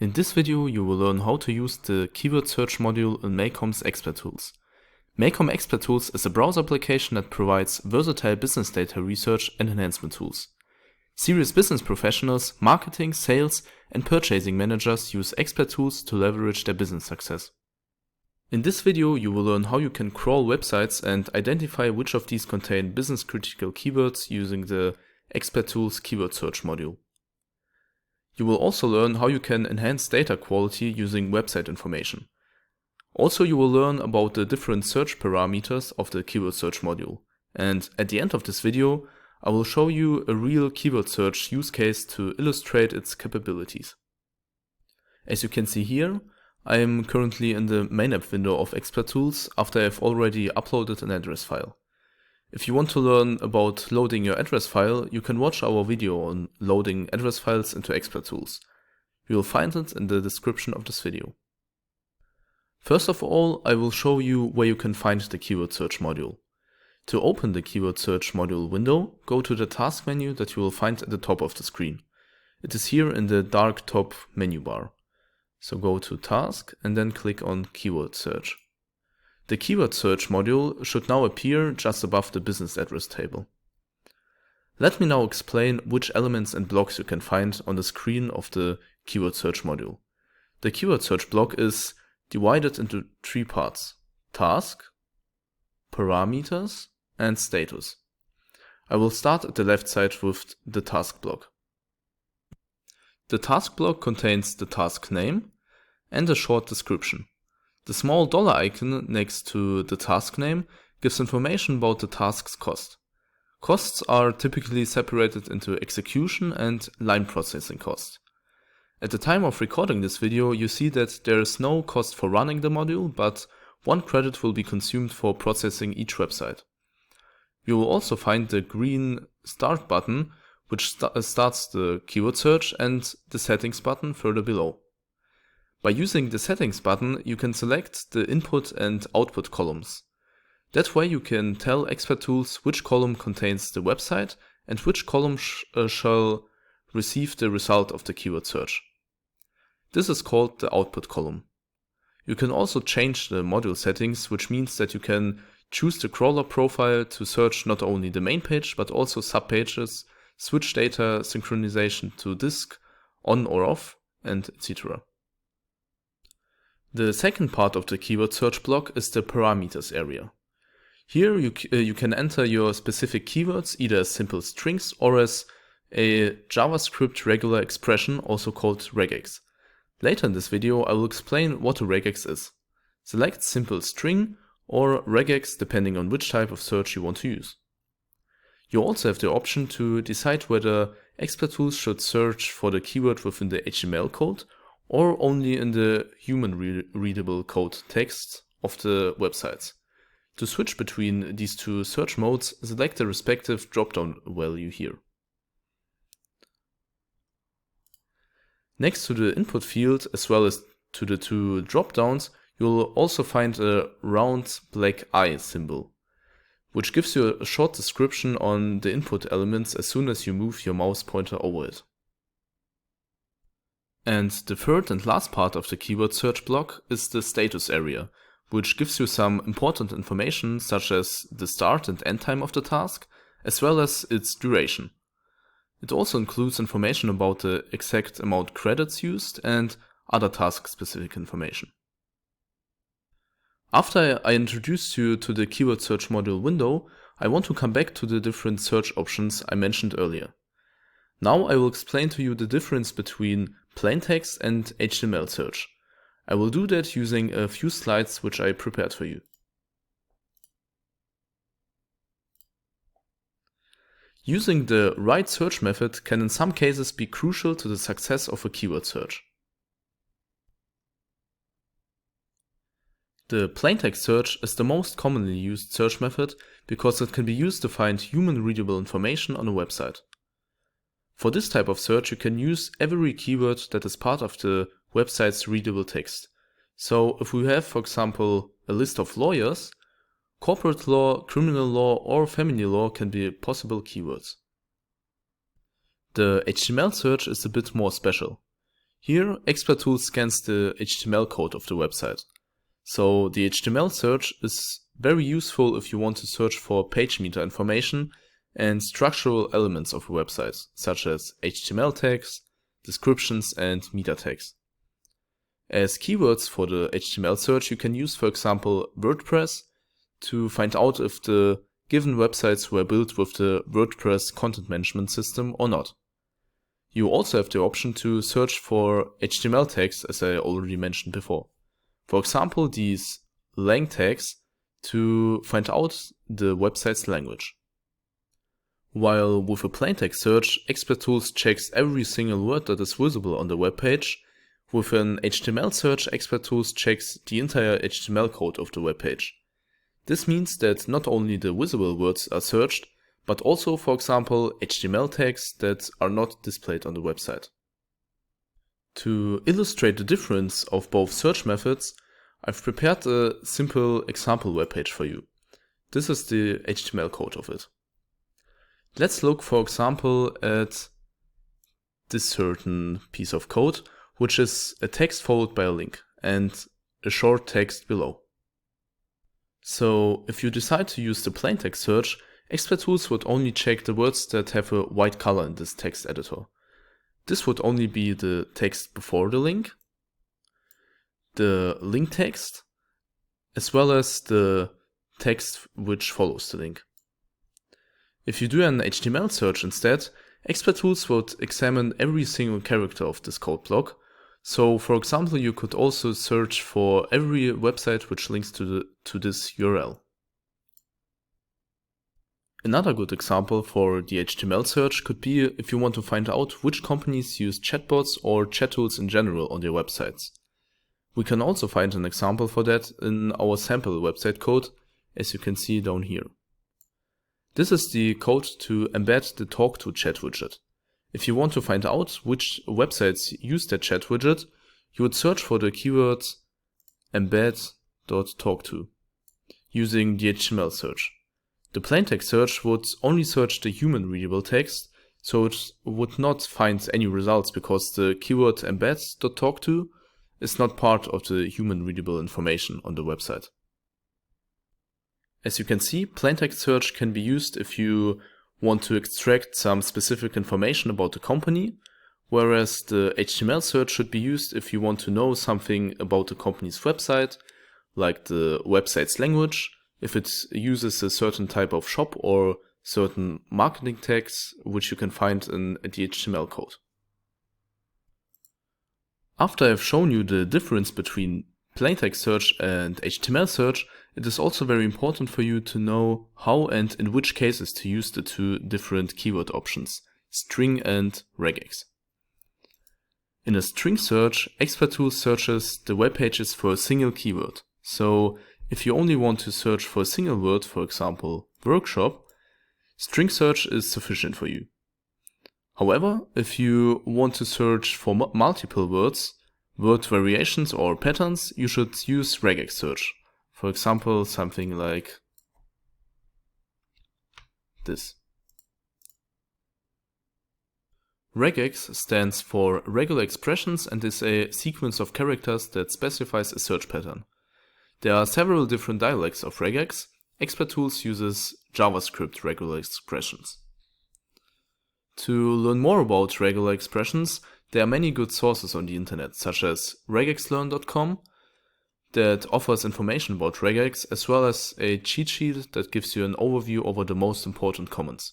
In this video, you will learn how to use the keyword search module in MailCom's Expert.tools. MailCom Expert.tools is a browser application that provides versatile business data research and enhancement tools. Serious business professionals, marketing, sales, and purchasing managers use Expert.tools to leverage their business success. In this video, you will learn how you can crawl websites and identify which of these contain business-critical keywords using the Expert.tools keyword search module. You will also learn how you can enhance data quality using website information. Also, you will learn about the different search parameters of the keyword search module. And at the end of this video, I will show you a real keyword search use case to illustrate its capabilities. As you can see here, I am currently in the main app window of Expert.tools after I have already uploaded an address file. If you want to learn about loading your address file, you can watch our video on loading address files into Expert.tools. You will find it in the description of this video. First of all, I will show you where you can find the keyword search module. To open the keyword search module window, go to the task menu that you will find at the top of the screen. It is here in the dark top menu bar. So go to task and then click on keyword search. The keyword search module should now appear just above the business address table. Let me now explain which elements and blocks you can find on the screen of the keyword search module. The keyword search block is divided into three parts: task, parameters, and status. I will start at the left side with the task block. The task block contains the task name and a short description. The small dollar icon next to the task name gives information about the task's cost. Costs are typically separated into execution and line processing cost. At the time of recording this video, you see that there is no cost for running the module, but 1 credit will be consumed for processing each website. You will also find the green Start button, which starts the keyword search, and the Settings button further below. By using the Settings button, you can select the input and output columns. That way you can tell Expert.tools which column contains the website and which column shall receive the result of the keyword search. This is called the output column. You can also change the module settings, which means that you can choose the crawler profile to search not only the main page but also subpages, switch data synchronization to disk, on or off, and etc. The second part of the keyword search block is the parameters area. Here you can enter your specific keywords either as simple strings or as a JavaScript regular expression, also called regex. Later in this video I will explain what a regex is. Select simple string or regex depending on which type of search you want to use. You also have the option to decide whether Expert.tools should search for the keyword within the HTML code or only in the human-readable code text of the websites. To switch between these two search modes, select the respective drop-down value here. Next to the input field, as well as to the two drop-downs, you will also find a round black eye symbol, which gives you a short description on the input elements as soon as you move your mouse pointer over it. And the third and last part of the keyword search block is the status area, which gives you some important information such as the start and end time of the task, as well as its duration. It also includes information about the exact amount credits used and other task-specific information. After I introduced you to the keyword search module window, I want to come back to the different search options I mentioned earlier. Now I will explain to you the difference between plain text and HTML search. I will do that using a few slides which I prepared for you. Using the right search method can in some cases be crucial to the success of a keyword search. The plain text search is the most commonly used search method because it can be used to find human-readable information on a website. For this type of search, you can use every keyword that is part of the website's readable text. So if we have, for example, a list of lawyers, corporate law, criminal law, or family law can be possible keywords. The HTML search is a bit more special. Here, Expert.tools scans the HTML code of the website. So the HTML search is very useful if you want to search for page meter information and structural elements of a website, such as HTML tags, descriptions, and meta tags. As keywords for the HTML search, you can use, for example, WordPress to find out if the given websites were built with the WordPress content management system or not. You also have the option to search for HTML tags, as I already mentioned before. For example, these lang tags to find out the website's language. While with a plain text search, Expert.tools checks every single word that is visible on the web page, with an HTML search, Expert.tools checks the entire HTML code of the web page. This means that not only the visible words are searched, but also, for example, HTML tags that are not displayed on the website. To illustrate the difference of both search methods, I've prepared a simple example web page for you. This is the HTML code of it. Let's look, for example, at this certain piece of code, which is a text followed by a link and a short text below. So if you decide to use the plain text search, Expert.tools would only check the words that have a white color in this text editor. This would only be the text before the link text, as well as the text which follows the link. If you do an HTML search instead, Expert.tools would examine every single character of this code block. So, for example, you could also search for every website which links to this URL. Another good example for the HTML search could be if you want to find out which companies use chatbots or chat tools in general on their websites. We can also find an example for that in our sample website code, as you can see down here. This is the code to embed the Talk to chat widget. If you want to find out which websites use that chat widget, you would search for the keyword embed.talkto using the HTML search. The plain text search would only search the human readable text, so it would not find any results because the keyword embed.talkto is not part of the human readable information on the website. As you can see, plain text search can be used if you want to extract some specific information about the company, whereas the HTML search should be used if you want to know something about the company's website, like the website's language, if it uses a certain type of shop or certain marketing tags which you can find in the HTML code. After I've shown you the difference between plain text search and HTML search, it is also very important for you to know how and in which cases to use the two different keyword options, string and regex. In a string search, Expert.tools searches the web pages for a single keyword. So if you only want to search for a single word, for example, workshop, string search is sufficient for you. However, if you want to search for multiple words, word variations or patterns, you should use regex search. For example, something like this. Regex stands for regular expressions and is a sequence of characters that specifies a search pattern. There are several different dialects of regex. Expert.tools uses JavaScript regular expressions. To learn more about regular expressions, there are many good sources on the internet, such as regexlearn.com, that offers information about regex, as well as a cheat sheet that gives you an overview over the most important comments.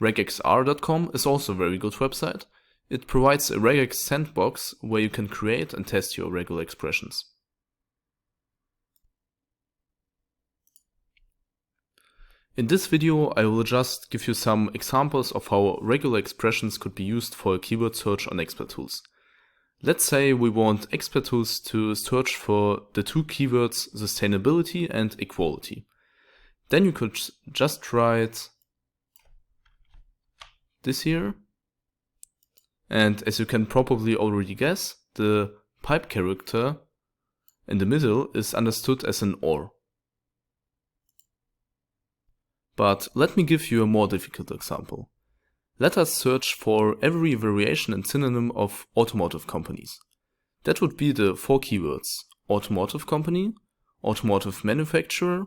regexr.com is also a very good website. It provides a regex sandbox where you can create and test your regular expressions. In this video, I will just give you some examples of how regular expressions could be used for a keyword search on Expert.tools. Let's say we want Expert.tools to search for the two keywords sustainability and equality. Then you could just write this here. And as you can probably already guess, the pipe character in the middle is understood as an OR. But let me give you a more difficult example. Let us search for every variation and synonym of automotive companies. That would be the 4 keywords: automotive company, automotive manufacturer,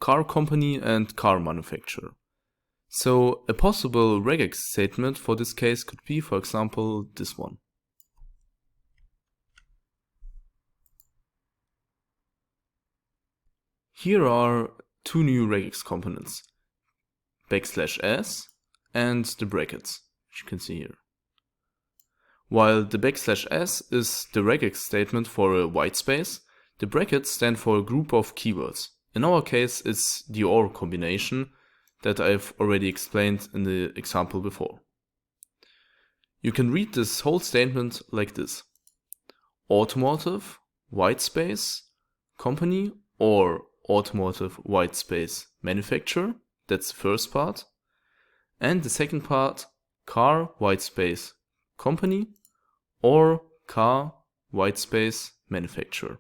car company, and car manufacturer. So a possible regex statement for this case could be, for example, this one. Here are 2 new regex components, \s and the brackets, which you can see here. While the \s is the regex statement for a white space, the brackets stand for a group of keywords. In our case, it's the OR combination that I've already explained in the example before. You can read this whole statement like this: automotive, white space, company, or automotive, white space, manufacturer, that's the first part. And the second part, car, white space, company, or car, white space, manufacturer.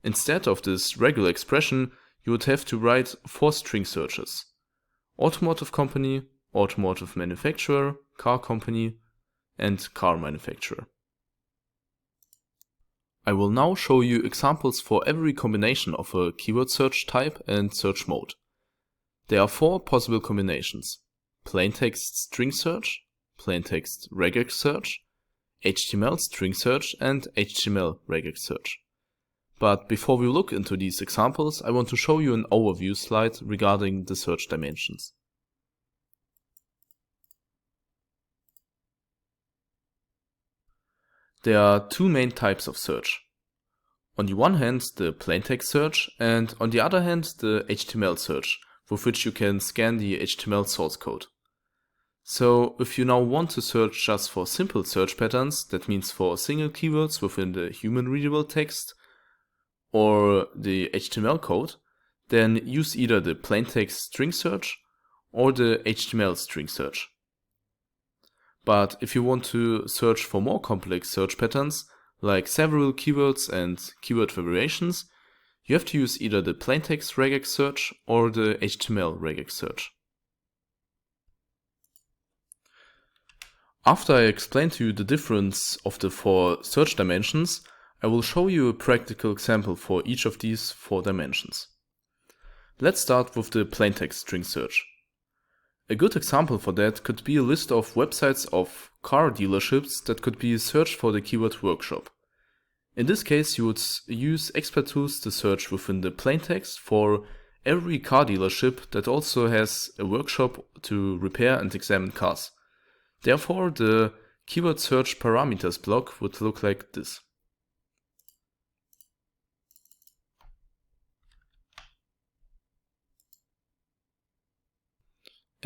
Instead of this regular expression, you would have to write 4 string searches: automotive company, automotive manufacturer, car company, and car manufacturer. I will now show you examples for every combination of a keyword search type and search mode. There are 4 possible combinations: plaintext string search, plaintext regex search, HTML string search, and HTML regex search. But before we look into these examples, I want to show you an overview slide regarding the search dimensions. There are 2 main types of search. On the one hand, the plaintext search, and on the other hand, the HTML search, with which you can scan the HTML source code. So if you now want to search just for simple search patterns, that means for single keywords within the human readable text or the HTML code, then use either the plaintext string search or the HTML string search. But if you want to search for more complex search patterns, like several keywords and keyword variations, you have to use either the plaintext regex search or the HTML regex search. After I explain to you the difference of the 4 search dimensions, I will show you a practical example for each of these 4 dimensions. Let's start with the plaintext string search. A good example for that could be a list of websites of car dealerships that could be searched for the keyword workshop. In this case, you would use Expert.tools to search within the plaintext for every car dealership that also has a workshop to repair and examine cars. Therefore, the keyword search parameters block would look like this.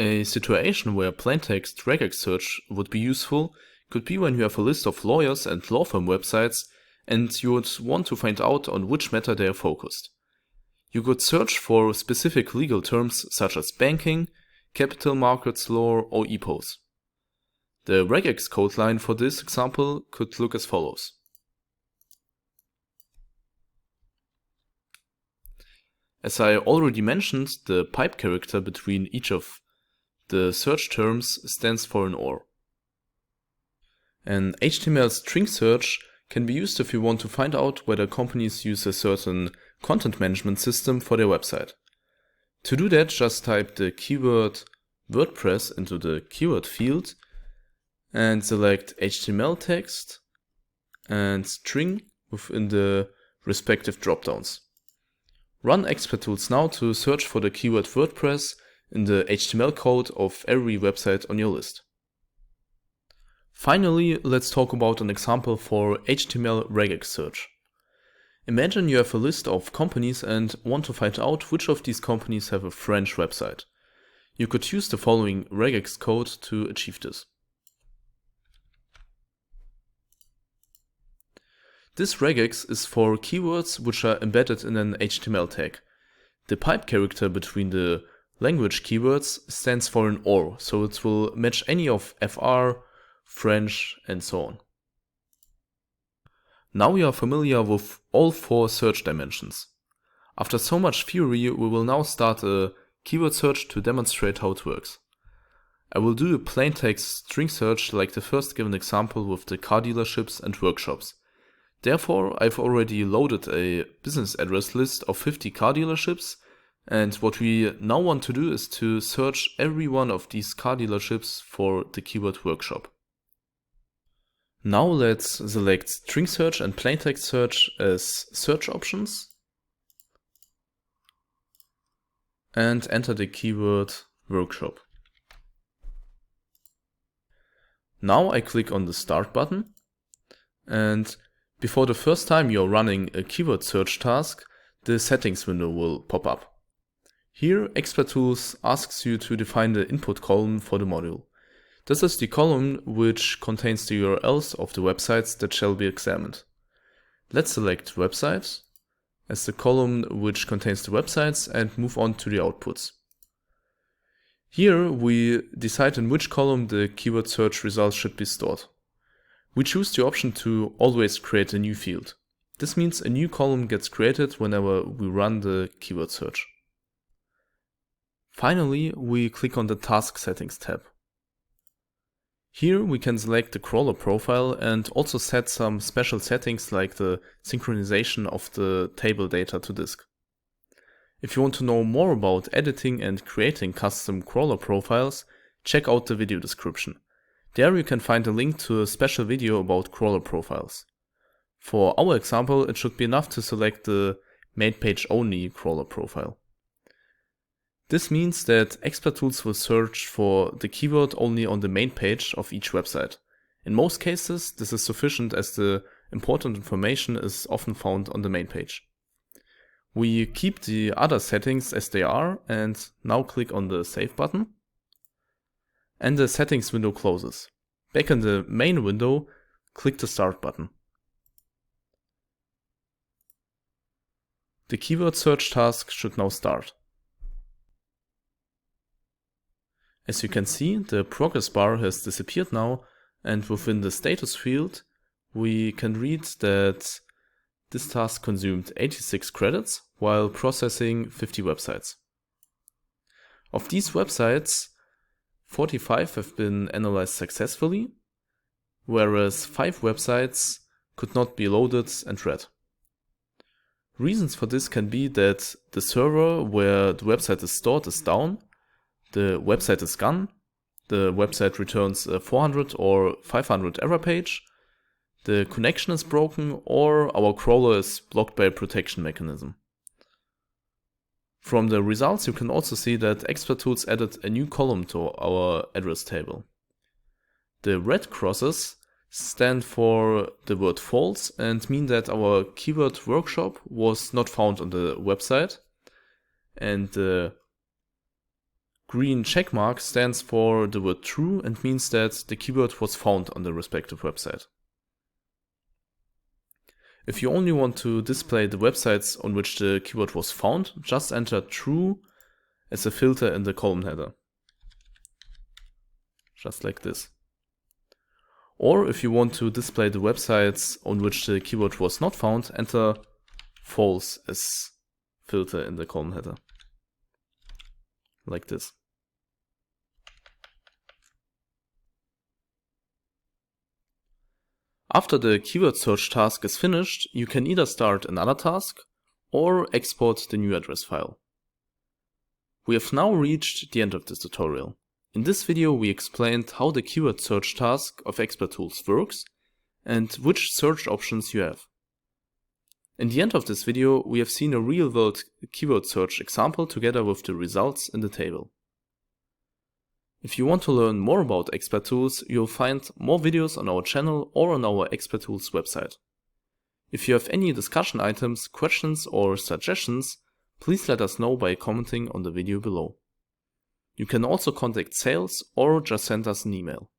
A situation where plaintext regex search would be useful could be when you have a list of lawyers and law firm websites and you would want to find out on which matter they are focused. You could search for specific legal terms such as banking, capital markets law, or EPOS. The regex code line for this example could look as follows. As I already mentioned, the pipe character between each of the search terms stands for an OR. An HTML string search can be used if you want to find out whether companies use a certain content management system for their website. To do that, just type the keyword WordPress into the keyword field and select HTML text and string within the respective dropdowns. Run Expert.tools now to search for the keyword WordPress in the HTML code of every website on your list. Finally, let's talk about an example for HTML regex search. Imagine you have a list of companies and want to find out which of these companies have a French website. You could use the following regex code to achieve this. This regex is for keywords which are embedded in an HTML tag. The pipe character between the language keywords stands for an OR, so it will match any of FR, French, and so on. Now we are familiar with all 4 search dimensions. After so much theory, we will now start a keyword search to demonstrate how it works. I will do a plain text string search like the first given example with the car dealerships and workshops. Therefore, I've already loaded a business address list of 50 car dealerships, and what we now want to do is to search every one of these car dealerships for the keyword workshop. Now let's select string search and plain text search as search options and enter the keyword workshop. Now I click on the Start button, and before the first time you're running a keyword search task, the settings window will pop up. Here, Expert.tools asks you to define the input column for the module. This is the column which contains the URLs of the websites that shall be examined. Let's select Websites as the column which contains the websites and move on to the outputs. Here we decide in which column the keyword search results should be stored. We choose the option to always create a new field. This means a new column gets created whenever we run the keyword search. Finally, we click on the Task Settings tab. Here we can select the crawler profile and also set some special settings like the synchronization of the table data to disk. If you want to know more about editing and creating custom crawler profiles, check out the video description. There you can find a link to a special video about crawler profiles. For our example, it should be enough to select the main page only crawler profile. This means that Expert.tools will search for the keyword only on the main page of each website. In most cases, this is sufficient as the important information is often found on the main page. We keep the other settings as they are and now click on the Save button. And the settings window closes. Back in the main window, click the Start button. The keyword search task should now start. As you can see, the progress bar has disappeared now, and within the status field, we can read that this task consumed 86 credits while processing 50 websites. Of these websites, 45 have been analyzed successfully, whereas 5 websites could not be loaded and read. Reasons for this can be that the server where the website is stored is down, the website is gone, the website returns a 400 or 500 error page, the connection is broken, or our crawler is blocked by a protection mechanism. From the results you can also see that Expert.tools added a new column to our address table. The red crosses stand for the word false and mean that our keyword workshop was not found on the website, and the green checkmark stands for the word true and means that the keyword was found on the respective website. If you only want to display the websites on which the keyword was found, just enter true as a filter in the column header. Just like this. Or if you want to display the websites on which the keyword was not found, enter false as filter in the column header. Like this. After the keyword search task is finished, you can either start another task or export the new address file. We have now reached the end of this tutorial. In this video we explained how the keyword search task of Expert.tools works and which search options you have. In the end of this video we have seen a real-world keyword search example together with the results in the table. If you want to learn more about Expert.tools, you'll find more videos on our channel or on our Expert.tools website. If you have any discussion items, questions or suggestions, please let us know by commenting on the video below. You can also contact sales or just send us an email.